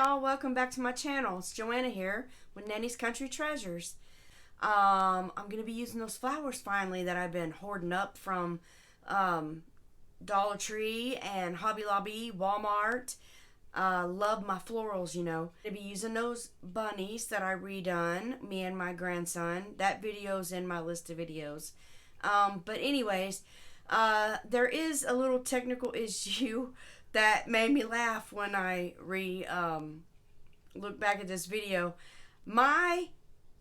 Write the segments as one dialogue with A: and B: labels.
A: y'all, welcome back to my channel. It's Joanna here with Nanny's Country Treasures. I'm going to be using those flowers finally that I've been hoarding up from Dollar Tree and Hobby Lobby, Walmart. Love my florals, you know. I'm going to be using those bunnies that I redone, me and my grandson. That video's in my list of videos. But anyways, there is a little technical issue that made me laugh when I look back at this video. My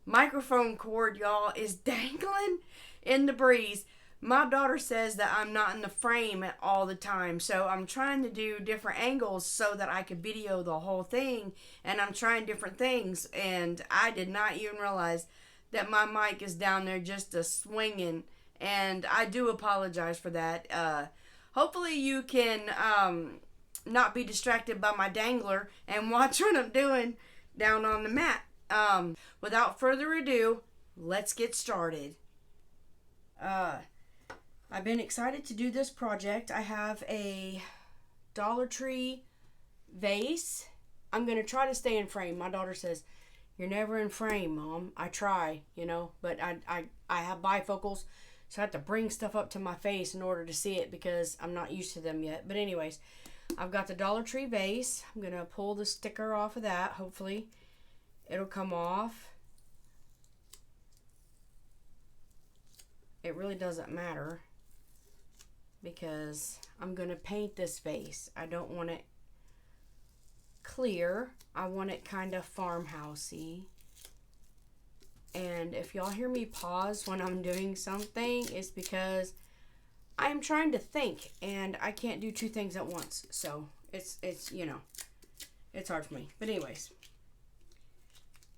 A: microphone cord, y'all, is dangling in the breeze. My daughter says that I'm not in the frame all the time, so I'm trying to do different angles so that I could video the whole thing, and I'm trying different things, and I did not even realize that my mic is down there just a swinging, and I do apologize for that. Hopefully you can not be distracted by my dangler and watch what I'm doing down on the mat. Without further ado, let's get started. I've been excited to do this project. I have a Dollar Tree vase. I'm going to try to stay in frame. My daughter says, "You're never in frame, Mom." I try, you know, but I have bifocals, so I have to bring stuff up to my face in order to see it because I'm not used to them yet. But anyways, I've got the Dollar Tree vase. I'm going to pull the sticker off of that. Hopefully it'll come off. It really doesn't matter because I'm going to paint this vase. I don't want it clear. I want it kind of farmhousey. And if y'all hear me pause when I'm doing something, it's because I'm trying to think and I can't do two things at once. So it's you know, it's hard for me. But anyways,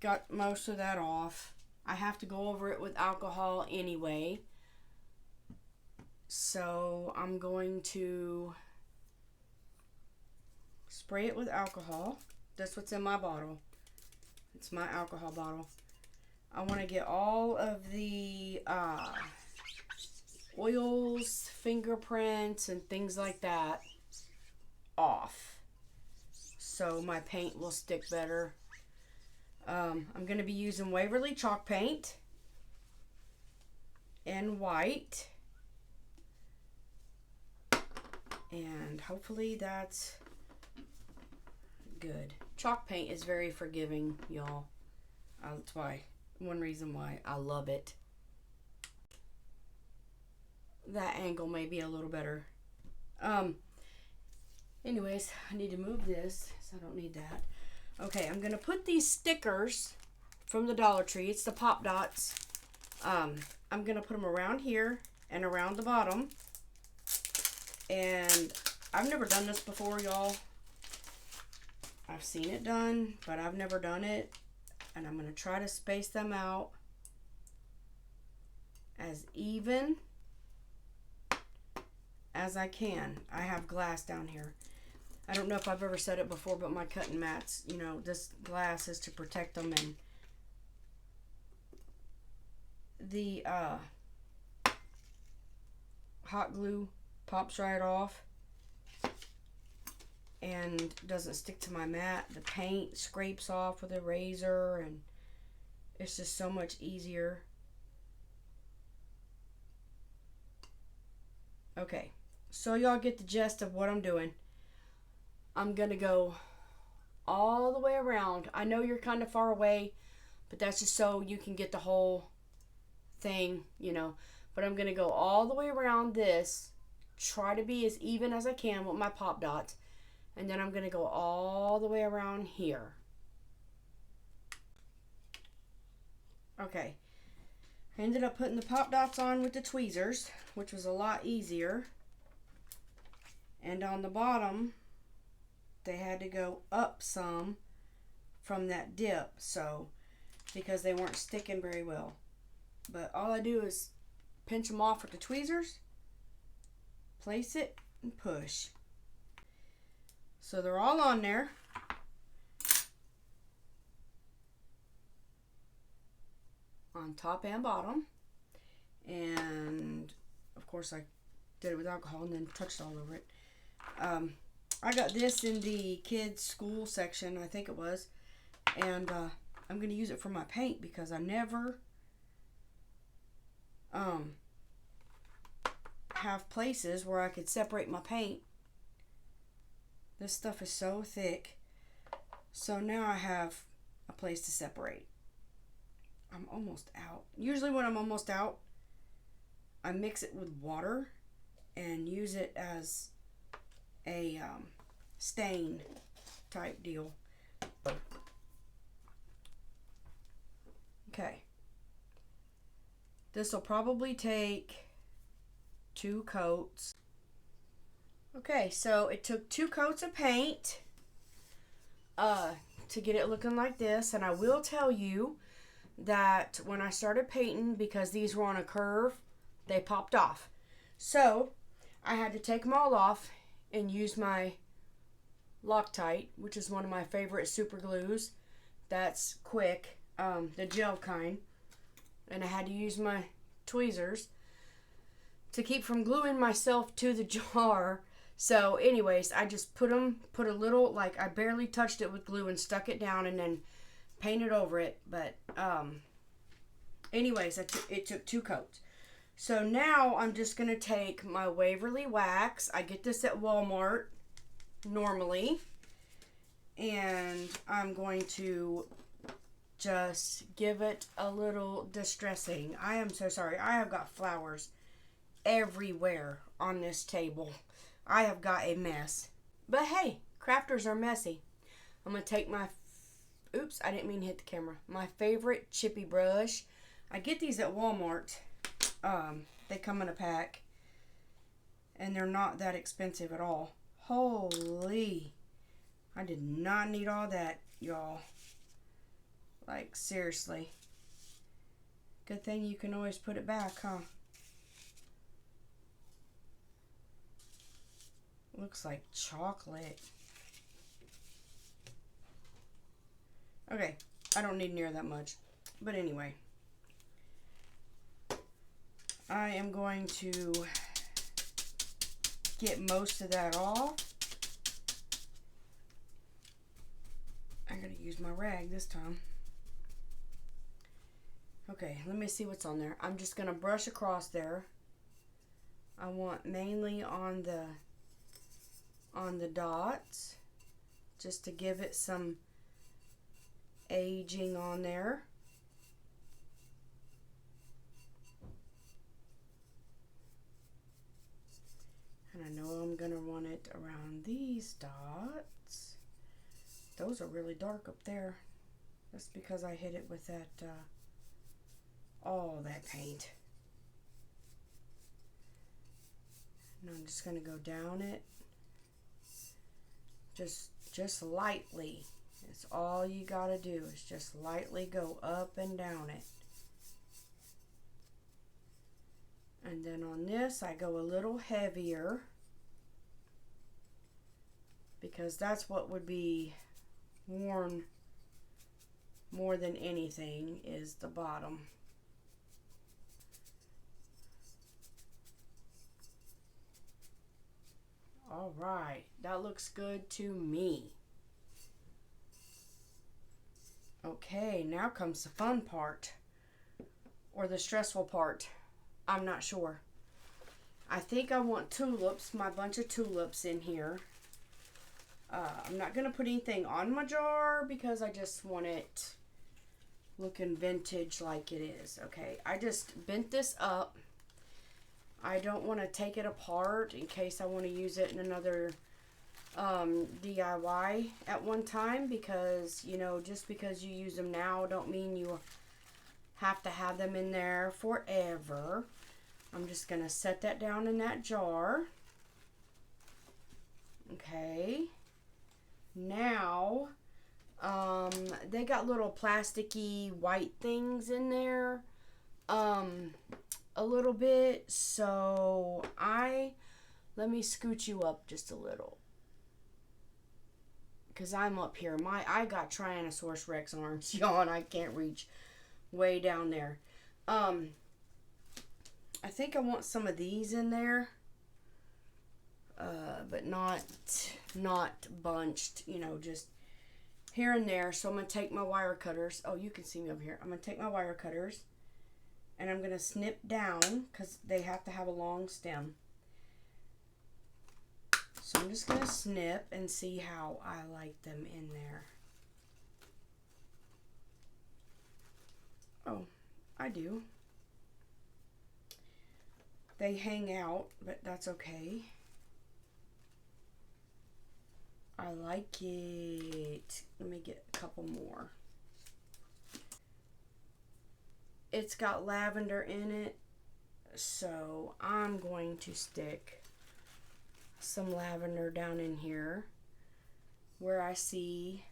A: got most of that off. I have to go over it with alcohol anyway. So I'm going to spray it with alcohol. That's what's in my bottle. It's my alcohol bottle. I want to get all of the oils, fingerprints, and things like that off so my paint will stick better. I'm going to be using Waverly chalk paint and white, and hopefully that's good. Chalk paint is very forgiving, y'all. That's why, one reason why I love it. That angle may be a little better. Anyways, I need to move this, so I don't need that. Okay, I'm gonna put these stickers from the Dollar Tree. It's the Pop Dots. I'm gonna put them around here and around the bottom. And I've never done this before, y'all. I've seen it done, but I've never done it. And I'm gonna try to space them out as even as I can. I have glass down here. I don't know if I've ever said it before, but my cutting mats, you know, this glass is to protect them, and the hot glue pops right off and doesn't stick to my mat. The paint scrapes off with a razor, and it's just so much easier. Okay, so y'all get the gist of what I'm doing. I'm gonna go all the way around. I know you're kind of far away, but that's just so you can get the whole thing, you know. But I'm gonna go all the way around this, try to be as even as I can with my Pop Dots, and then I'm gonna go all the way around here. Okay, I ended up putting the Pop Dots on with the tweezers, which was a lot easier. And on the bottom, they had to go up some from that dip, so because they weren't sticking very well. But all I do is pinch them off with the tweezers, place it, and push. So they're all on there. On top and bottom. And of course I did it with alcohol and then touched all over it. I got this in the kids' school section, I think it was. And I'm going to use it for my paint because I never have places where I could separate my paint. This stuff is so thick. So now I have a place to separate. I'm almost out. Usually when I'm almost out, I mix it with water and use it as a stain type deal. Okay. This will probably take 2 coats. Okay, so it took 2 coats of paint to get it looking like this. And I will tell you that when I started painting, because these were on a curve, they popped off. So I had to take them all off and use my Loctite, which is one of my favorite super glues. That's quick, the gel kind. And I had to use my tweezers to keep from gluing myself to the jar. So anyways, I just put a little, like I barely touched it with glue and stuck it down and then painted over it. But anyways, it took 2 coats. So now I'm just going to take my Waverly wax. I get this at Walmart normally. And I'm going to just give it a little distressing. I am so sorry. I have got flowers everywhere on this table. I have got a mess. But hey, crafters are messy. I'm going to take my, oops, I didn't mean to hit the camera. My favorite chippy brush. I get these at Walmart. They come in a pack. And they're not that expensive at all. Holy. I did not need all that, y'all. Like, seriously. Good thing you can always put it back, huh? Looks like chocolate. Okay, I don't need near that much. But anyway. I am going to get most of that off. I'm going to use my rag this time. Okay, let me see what's on there. I'm just going to brush across there. I want mainly on the dots, just to give it some aging on there. And I know I'm going to want it around these dots. Those are really dark up there. That's because I hit it with that, all that paint. And I'm just going to go down it. Just lightly. It's all you got to do is just lightly go up and down it. And then on this, I go a little heavier. Because that's what would be worn more than anything, is the bottom. All right, that looks good to me. Okay, now comes the fun part, or the stressful part. I'm not sure. I think I want tulips, my bunch of tulips in here. I'm not going to put anything on my jar because I just want it looking vintage like it is. Okay, I just bent this up. I don't want to take it apart in case I want to use it in another DIY at one time, because, you know, just because you use them now don't mean you have to have them in there forever. I'm just going to set that down in that jar. Okay. Now, they got little plasticky white things in there. A little bit, so let me scoot you up just a little, because I'm up here. I got Tyrannosaurus Rex arms, y'all, and I can't reach way down there. I think I want some of these in there. but not bunched, you know, just here and there. So I'm going to take my wire cutters. Oh, you can see me over here. I'm going to take my wire cutters and I'm going to snip down because they have to have a long stem. So I'm just going to snip and see how I like them in there. Oh, I do. They hang out, but that's okay. I like it. Let me get a couple more. It's got lavender in it, so I'm going to stick some lavender down in here where I see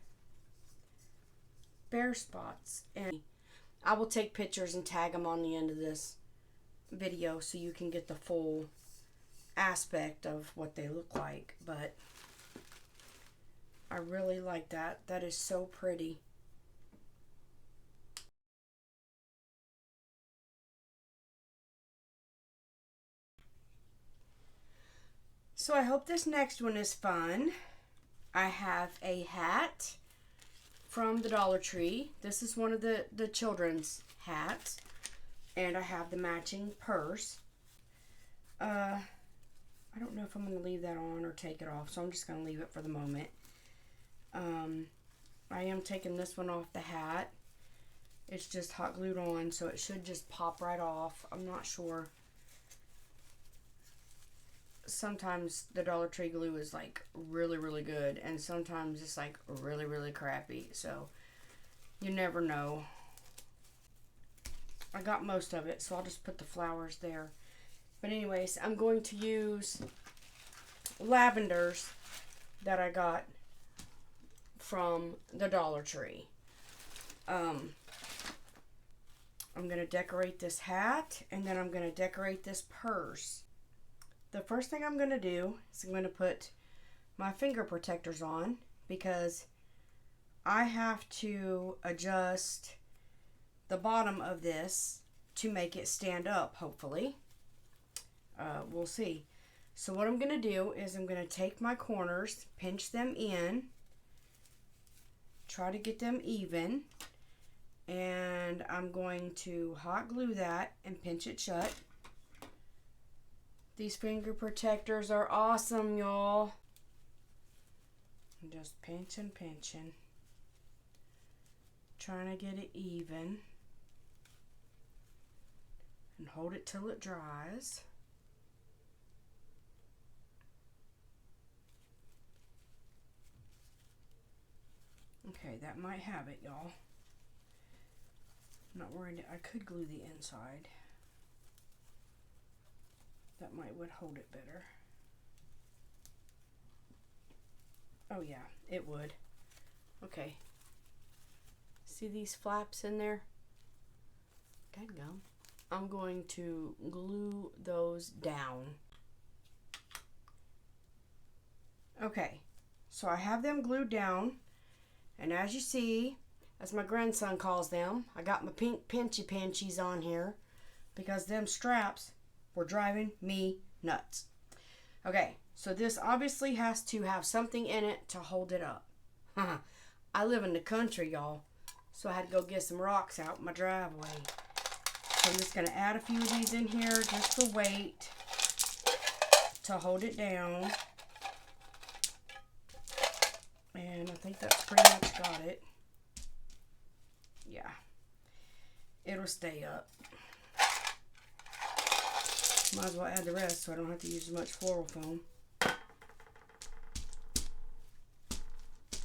A: bare spots. And I will take pictures and tag them on the end of this video so you can get the full aspect of what they look like. But I really like that. That is so pretty. So I hope this next one is fun. I have a hat from the Dollar Tree. This is one of the children's hats. And I have the matching purse. I don't know if I'm going to leave that on or take it off, so I'm just going to leave it for the moment. I am taking this one off the hat. It's just hot glued on, so it should just pop right off. I'm not sure. Sometimes the Dollar Tree glue is like really, really good, and sometimes it's like really, really crappy, so you never know. I got most of it, so I'll just put the flowers there. But anyways, I'm going to use lavenders that I got from the Dollar Tree. I'm going to decorate this hat, and then I'm going to decorate this purse. The first thing I'm going to do is I'm going to put my finger protectors on because I have to adjust the bottom of this to make it stand up, hopefully. We'll see. So what I'm going to do is I'm going to take my corners, pinch them in, try to get them even, and I'm going to hot glue that and pinch it shut. These finger protectors are awesome, y'all. Just pinching, trying to get it even, and hold it till it dries. Okay, that might have it, y'all. I'm not worried. I could glue the inside. That would hold it better. Oh yeah, it would. Okay. See these flaps in there? Dadgum. I'm going to glue those down. Okay, so I have them glued down, and as you see, as my grandson calls them, I got my pink pinchy pinchies on here because them straps were driving me nuts. Okay, so this obviously has to have something in it to hold it up. I live in the country, y'all, so I had to go get some rocks out my driveway. So I'm just going to add a few of these in here just for weight to hold it down. And I think that's pretty much got it. Yeah, it'll stay up. Might as well add the rest so I don't have to use as much floral foam.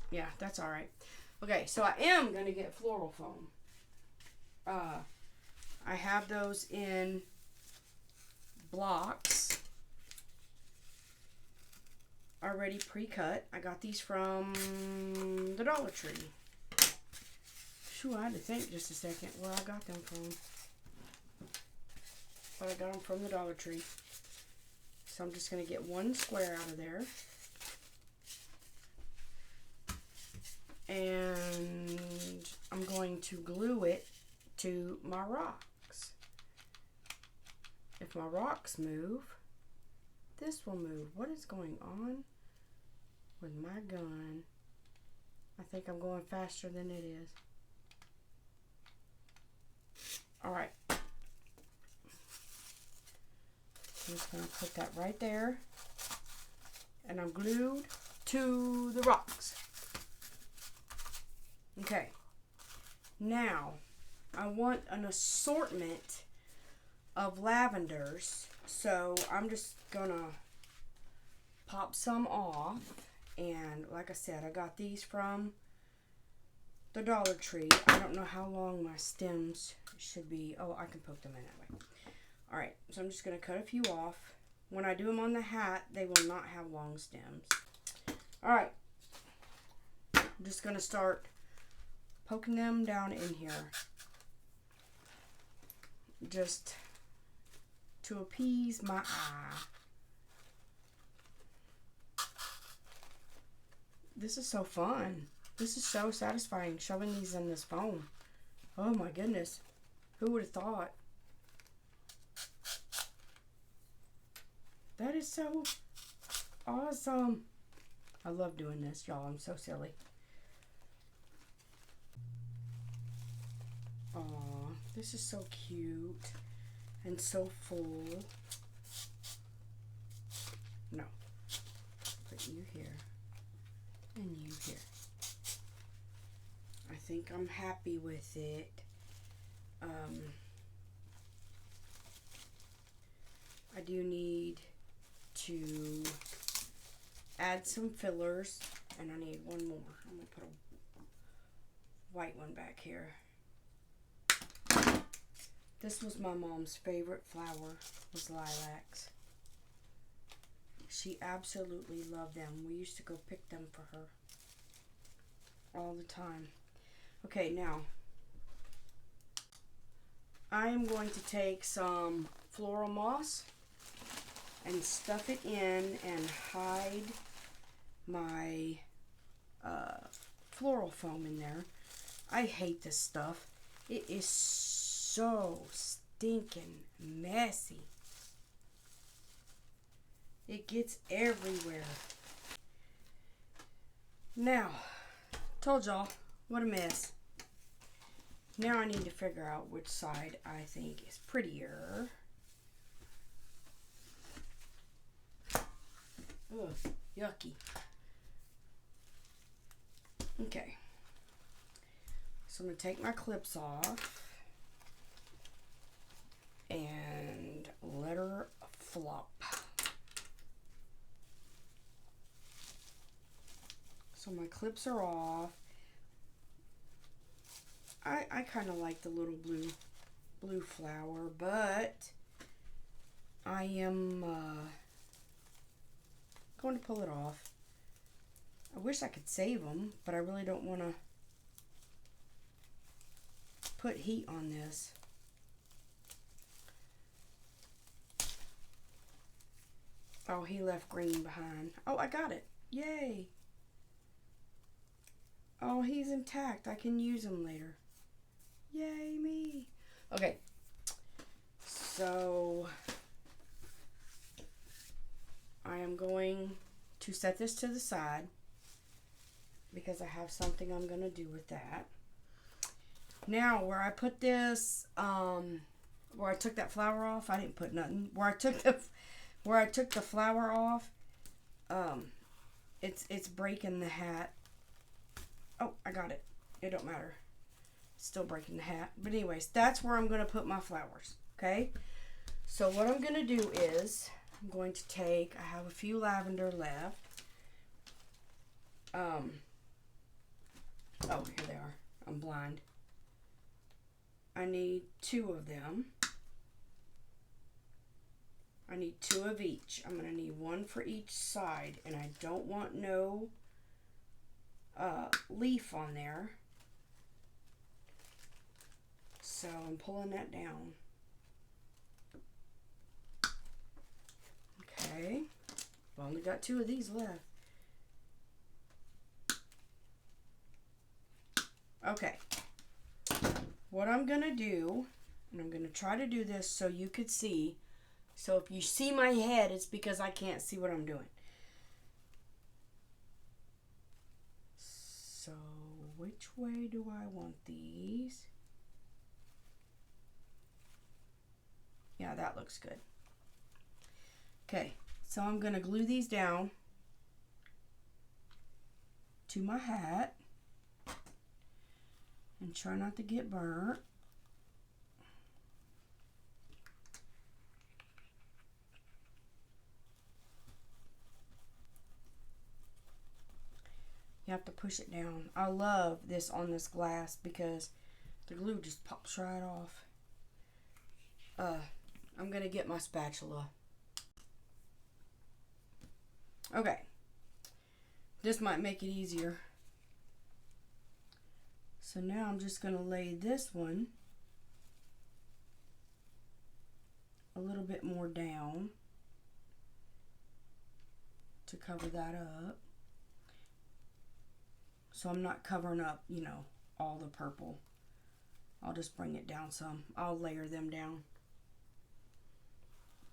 A: Yeah, that's alright. Okay, so I am going to get floral foam. I have those in blocks already pre-cut. I got these from the Dollar Tree. Phew, I had to think just a second where I got them from. But I got them from the Dollar Tree. So I'm just going to get one square out of there. And I'm going to glue it to my rocks. If my rocks move, this will move. What is going on with my gun? I think I'm going faster than it is. Alright. I'm just going to put that right there. And I'm glued to the rocks. Okay. Now, I want an assortment of lavenders. So, I'm just going to pop some off. And like I said, I got these from the Dollar Tree. I don't know how long my stems should be. Oh, I can poke them in that way. Alright, so I'm just going to cut a few off. When I do them on the hat, they will not have long stems. Alright, I'm just going to start poking them down in here. Just to appease my eye. This is so fun. This is so satisfying, shoving these in this foam. Oh my goodness. Who would have thought? That is so awesome. I love doing this, y'all. I'm so silly. Aw, this is so cute and so full. No. Put you here and you here. I think I'm happy with it. I do need to add some fillers, and I need one more. I'm going to put a white one back here. This was my mom's favorite flower, was lilacs. She absolutely loved them. We used to go pick them for her all the time. Okay, now I am going to take some floral moss and stuff it in and hide my floral foam in there. I hate this stuff. It is so stinking messy. It gets everywhere. Now, told y'all, what a mess. Now I need to figure out which side I think is prettier. Ugh, yucky. Okay. So I'm going to take my clips off and let her flop. So my clips are off. I kind of like the little blue flower, but I am going to pull it off. I wish I could save them, but I really don't want to put heat on this. Oh, he left green behind. Oh, I got it. Yay. Oh, he's intact. I can use him later. Yay, me. Okay. So, I am going to set this to the side because I have something I'm going to do with that. Now, where I put this, where I took that flower off, I didn't put nothing. Where I took the flower off, it's breaking the hat. Oh, I got it. It don't matter. Still breaking the hat. But anyways, that's where I'm going to put my flowers. Okay? So what I'm going to do is, I'm going to take, I have a few lavender left. Oh, here they are. I'm blind. I need 2 of them. I need 2 of each. I'm going to need 1 for each side. And I don't want no leaf on there. So I'm pulling that down. Okay. I've only got 2 of these left. Okay. What I'm going to do, and I'm going to try to do this so you could see So if you see my head, it's because I can't see what I'm doing. So which way do I want these? Yeah, that looks good. Okay, so I'm going to glue these down to my hat and try not to get burnt. You have to push it down. I love this on this glass because the glue just pops right off. I'm going to get my spatula. Okay. This might make it easier. So now I'm just going to lay this one a little bit more down to cover that up. So I'm not covering up, you know, all the purple. I'll just bring it down some. I'll layer them down.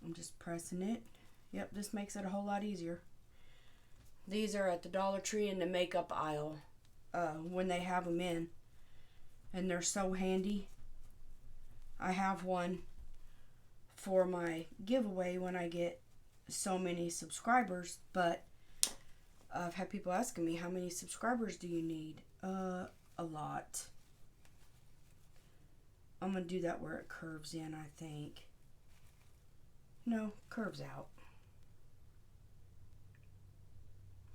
A: I'm just pressing it. Yep, this makes it a whole lot easier. These are at the Dollar Tree in the makeup aisle when they have them in. And they're so handy. I have one for my giveaway when I get so many subscribers, but I've had people asking me, how many subscribers do you need? A lot. I'm going to do that where it curves in, I think. No, curves out.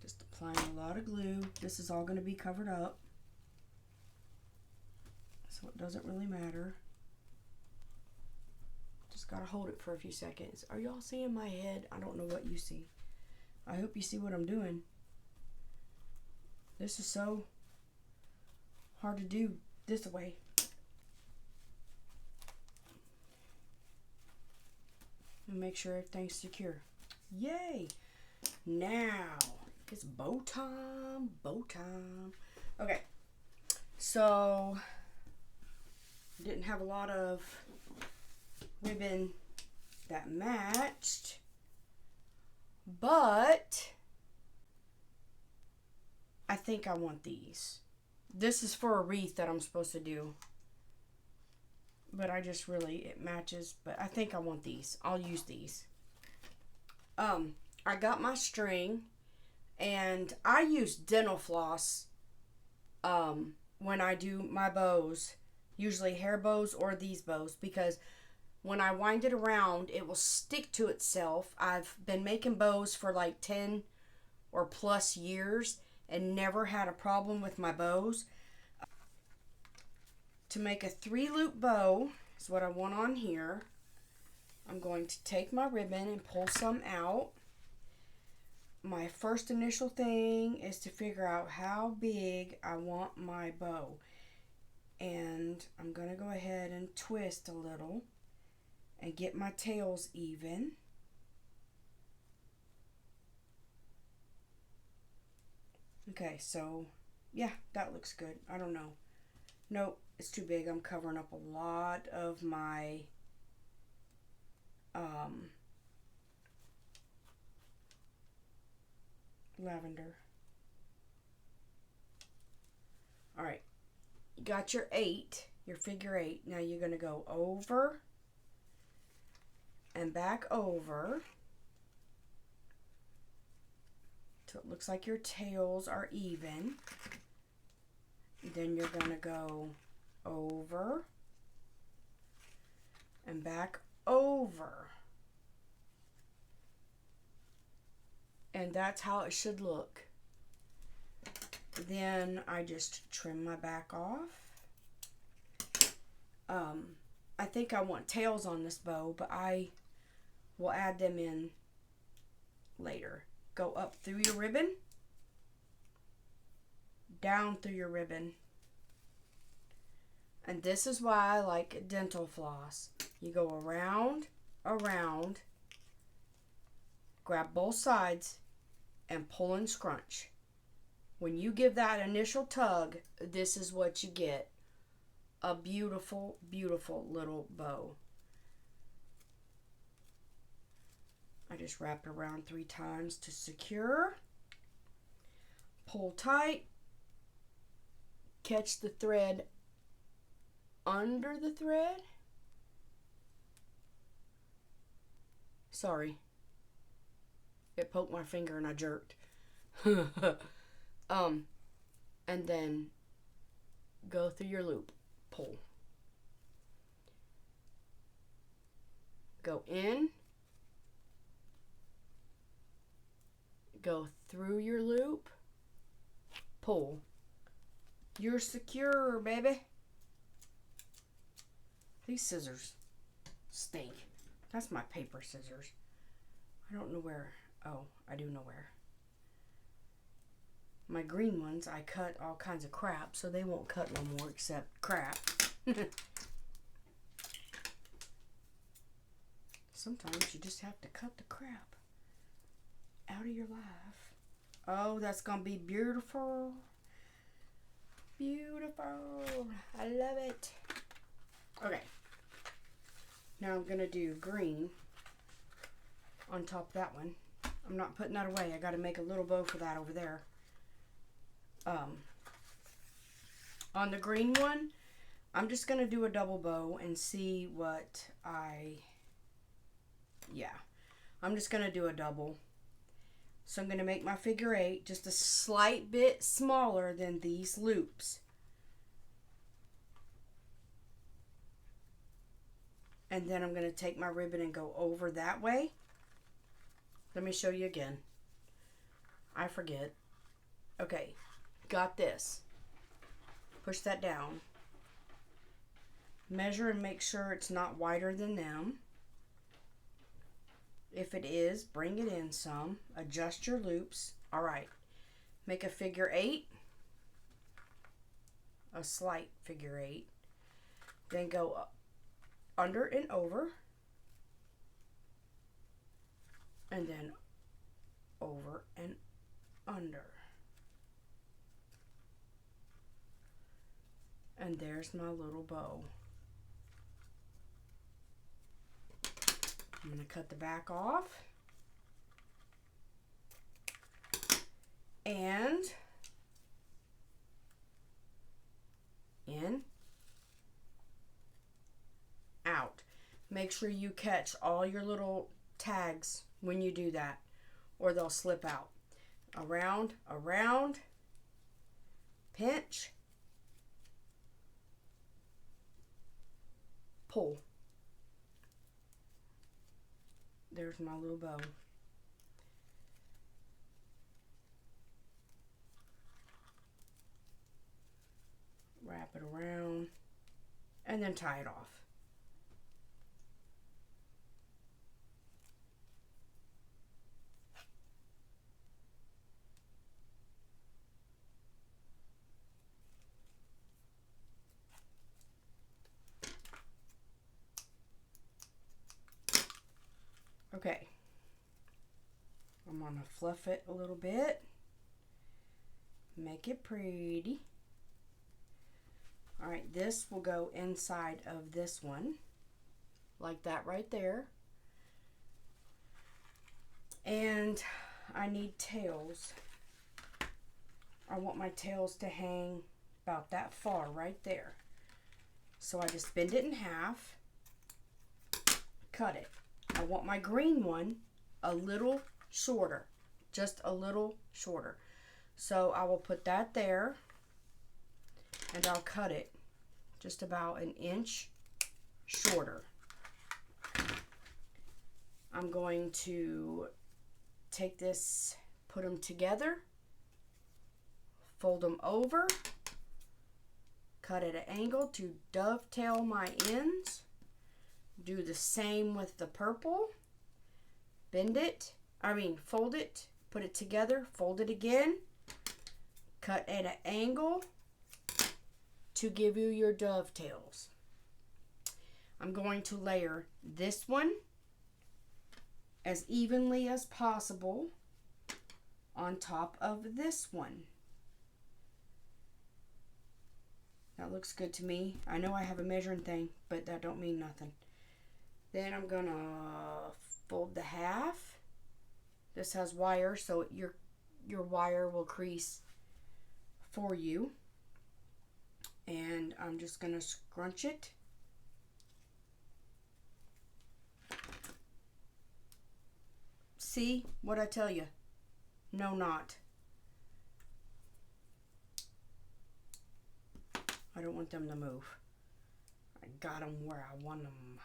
A: Just applying a lot of glue. This is all going to be covered up, so it doesn't really matter. Just got to hold it for a few seconds. Are y'all seeing my head? I don't know what you see. I hope you see what I'm doing. This is so hard to do this way. And make sure everything's secure. Yay! Now, it's bow time, bow time. Okay, so didn't have a lot of ribbon that matched, but I think I want these. This is for a wreath that I'm supposed to do. But I just really, it matches. But I think I want these. I'll use these. I got my string. And I use dental floss when I do my bows. Usually hair bows or these bows. Because when I wind it around, it will stick to itself. I've been making bows for like 10 or plus years. And never had a problem with my bows. To make a 3-loop bow is what I want on here. I'm going to take my ribbon and pull some out. My first initial thing is to figure out how big I want my bow. And I'm going to go ahead and twist a little and get my tails even. Okay, so yeah, that looks good. I don't know. Nope, it's too big. I'm covering up a lot of my lavender. All right, you got your 8, your figure 8. Now you're going to go over and back over. So it looks like your tails are even. Then you're going to go over and back over. And that's how it should look. Then I just trim my back off. I think I want tails on this bow, but I will add them in later. Go up through your ribbon, down through your ribbon. And this is why I like dental floss. You go around, around, grab both sides, and pull and scrunch. When you give that initial tug, this is what you get. A beautiful, beautiful little bow. I just wrap it around 3 times to secure. Pull tight. Catch the thread under the thread. Sorry. It poked my finger and I jerked. And then go through your loop. Pull. Go in. Go through your loop. Pull. You're secure, baby. These scissors stink. That's my paper scissors. I don't know where. Oh, I do know where. My green ones, I cut all kinds of crap, so they won't cut no more except crap. Sometimes you just have to cut the crap out of your life. Oh, that's going to be beautiful. Beautiful. I love it. Okay. Now I'm going to do green on top of that one. I'm not putting that away. I got to make a little bow for that over there. On the green one, I'm just going to do a double bow and see what I'm just going to do a double. So I'm going to make my figure 8 just a slight bit smaller than these loops. And then I'm going to take my ribbon and go over that way. Let me show you again. I forget. Okay, got this. Push that down. Measure and make sure it's not wider than them. If it is, bring it in some. Adjust your loops. Alright. Make a figure 8. A slight figure 8. Then go up, under and over. And then over and under. And there's my little bow. I'm going to cut the back off. And in, out. Make sure you catch all your little tags when you do that, or they'll slip out. Around, around, pinch, pull. There's my little bow. Wrap it around and then tie it off. Okay, I'm going to fluff it a little bit, make it pretty. Alright, this will go inside of this one, like that right there. And I need tails. I want my tails to hang about that far right there. So I just bend it in half, cut it. I want my green one a little shorter, just a little shorter. So I will put that there and I'll cut it just about an inch shorter. I'm going to take this, put them together, fold them over, cut at an angle to dovetail my ends. Do the same with the purple. Bend it, fold it, put it together, fold it again, cut at an angle to give you your dovetails. I'm going to layer this one as evenly as possible on top of this one. That looks good to me. I know I have a measuring thing, but that don't mean nothing. Then I'm gonna fold the half This has wire, so your wire will crease for you. And I'm just going to scrunch it. See what I tell you? No knot. I don't want them to move. I got them where I want them.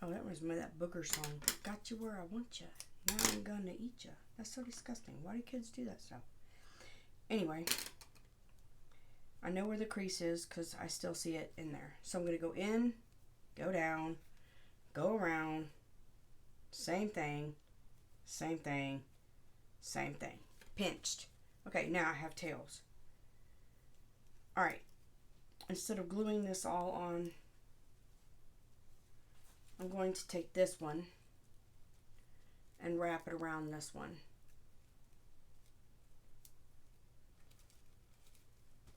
A: Oh, that was that Booger song. Got you where I want you. Now I'm gonna eat you. That's so disgusting. Why do kids do that stuff? Anyway, I know where the crease is because I still see it in there. So I'm gonna go in, go down, go around. Same thing, same thing, same thing. Pinched. Okay, now I have tails. Alright, instead of gluing this all on, I'm going to take this one and wrap it around this one.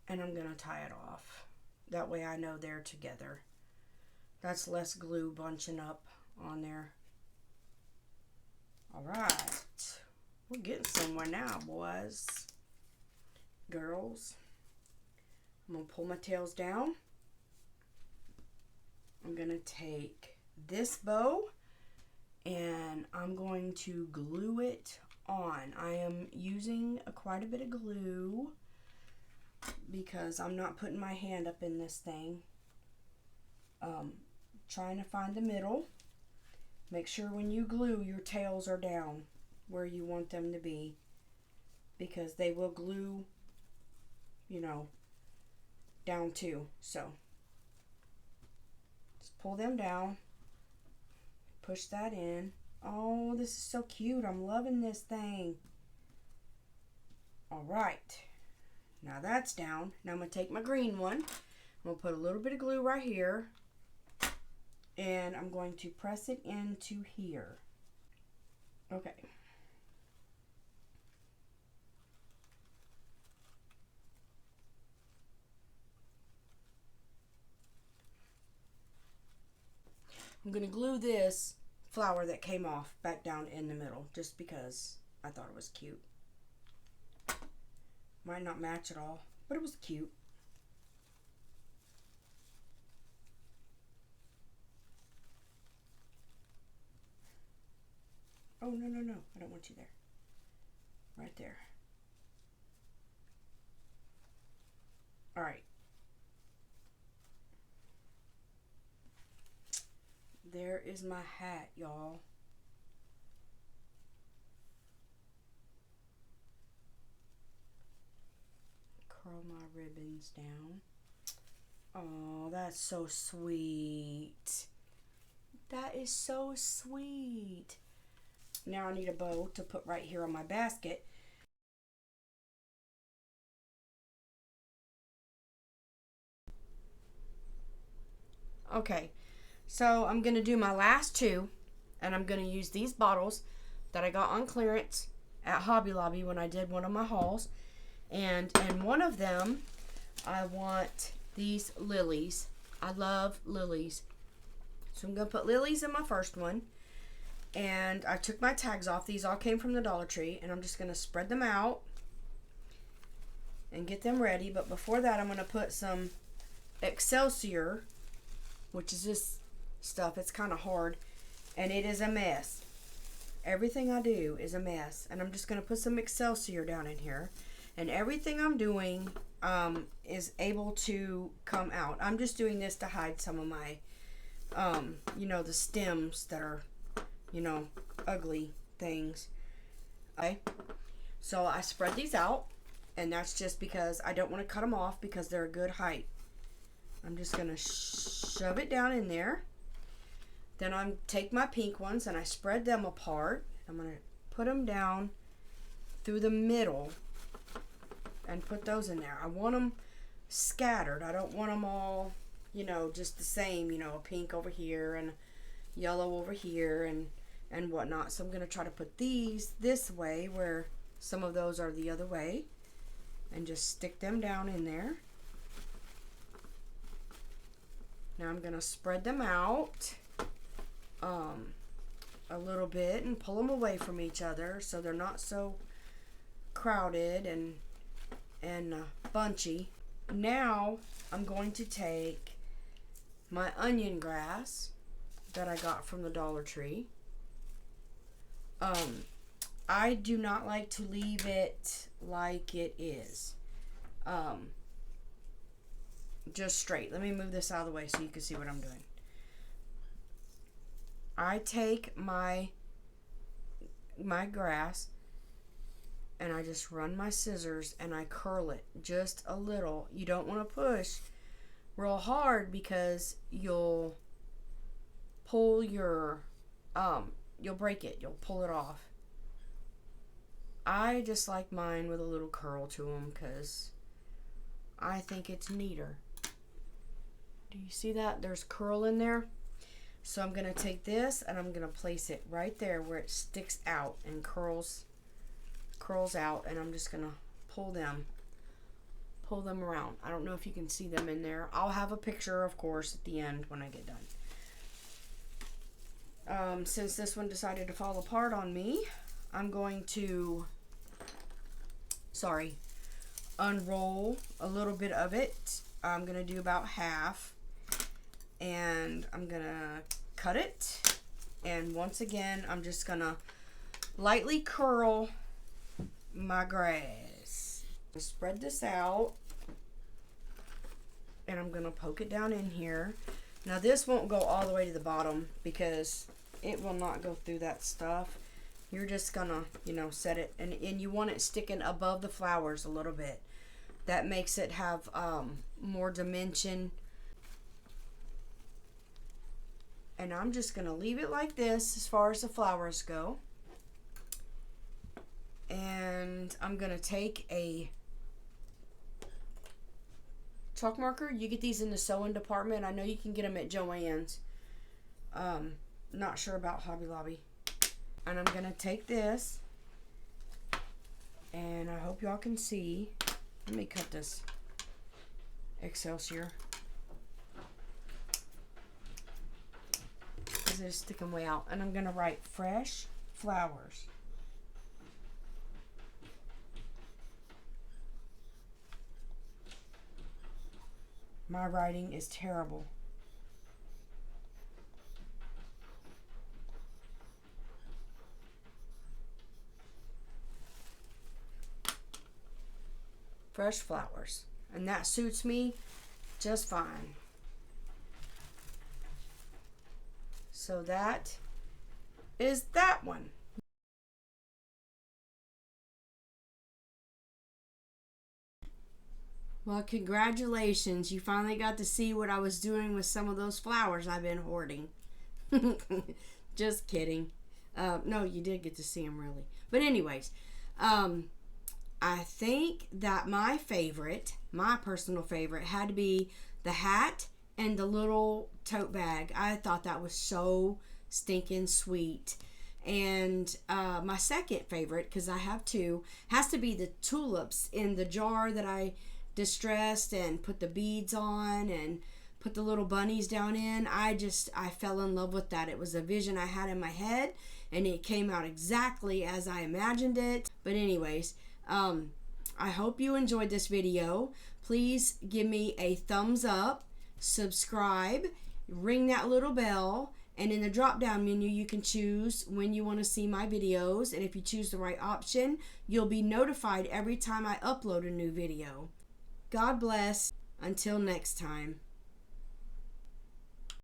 A: And I'm going to tie it off. That way I know they're together. That's less glue bunching up on there. Alright, we're getting somewhere now, boys, girls. I'm going to pull my tails down. I'm going to take this bow and I'm going to glue it on. I am using quite a bit of glue because I'm not putting my hand up in this thing. Trying to find the middle. Make sure when you glue, your tails are down where you want them to be, because they will glue, you know, down too. So just pull them down, push that in. Oh, this is so cute. I'm loving this thing. All right, now that's down. Now I'm gonna take my green one. I'm gonna put a little bit of glue right here, and I'm going to press it into here. Okay. I'm going to glue this flower that came off back down in the middle just because I thought it was cute. Might not match at all, but it was cute. Oh, no, no, no. I don't want you there. Right there. All right. There is my hat, y'all. Curl my ribbons down. Oh, that's so sweet. That is so sweet. Now I need a bow to put right here on my basket. Okay, so I'm going to do my last two, and I'm going to use these bottles that I got on clearance at Hobby Lobby when I did one of my hauls. And in one of them, I want these lilies. I love lilies. So I'm going to put lilies in my first one. And I took my tags off. These all came from the Dollar Tree. And I'm just going to spread them out and get them ready. But before that, I'm going to put some Excelsior, which is this stuff. It's kind of hard. And it is a mess. Everything I do is a mess. And I'm just going to put some Excelsior down in here. And everything I'm doing is able to come out. I'm just doing this to hide some of my, you know, the stems that are, you know, ugly things. Okay, so I spread these out, and that's just because I don't want to cut them off because they're a good height. I'm just going to shove it down in there. Then I take my pink ones and I spread them apart. I'm going to put them down through the middle and put those in there. I want them scattered. I don't want them all, you know, just the same, you know, a pink over here and yellow over here and whatnot. So I'm going to try to put these this way where some of those are the other way and just stick them down in there. Now I'm going to spread them out. a little bit and pull them away from each other so they're not so crowded and bunchy. Now I'm going to take my onion grass that I got from the Dollar Tree. I do not like to leave it like it is. Just straight. Let me move this out of the way so you can see what I'm doing. I take my grass and I just run my scissors and I curl it just a little. You don't want to push real hard because you'll pull your you'll break it. You'll pull it off. I just like mine with a little curl to them because I think it's neater. Do you see that? There's curl in there. So I'm going to take this and I'm going to place it right there where it sticks out and curls out, and I'm just going to pull them around. I don't know if you can see them in there. I'll have a picture, of course, at the end when I get done. Since this one decided to fall apart on me, I'm going to unroll a little bit of it. I'm going to do about half, and I'm going to cut it, and once again I'm just going to lightly curl my grass. Spread this out, and I'm going to poke it down in here. Now this won't go all the way to the bottom because it will not go through that stuff. You're just gonna, set it, and you want it sticking above the flowers a little bit. That makes it have more dimension. And I'm just gonna leave it like this as far as the flowers go. And I'm gonna take a chalk marker. You get these in the sewing department. I know you can get them at Joann's. Not sure about Hobby Lobby. And I'm gonna take this, and I hope y'all can see. Let me cut this Excelsior because it's sticking way out. And I'm gonna write fresh flowers. My writing is terrible. Fresh flowers, and that suits me just fine. So that is that one. Well, congratulations. You finally got to see what I was doing with some of those flowers I've been hoarding. Just kidding. No, you did get to see them, really. But anyways, I think that my personal favorite, had to be the hat and the little tote bag. I thought that was so stinking sweet. And my second favorite, because I have two, has to be the tulips in the jar that I distressed and put the beads on and put the little bunnies down in. I fell in love with that. It was a vision I had in my head, and it came out exactly as I imagined it. But anyways, I hope you enjoyed this video. Please give me a thumbs up, subscribe, ring that little bell, and in the drop down menu you can choose when you want to see my videos, and if you choose the right option, you'll be notified every time I upload a new video. God bless. Until next time.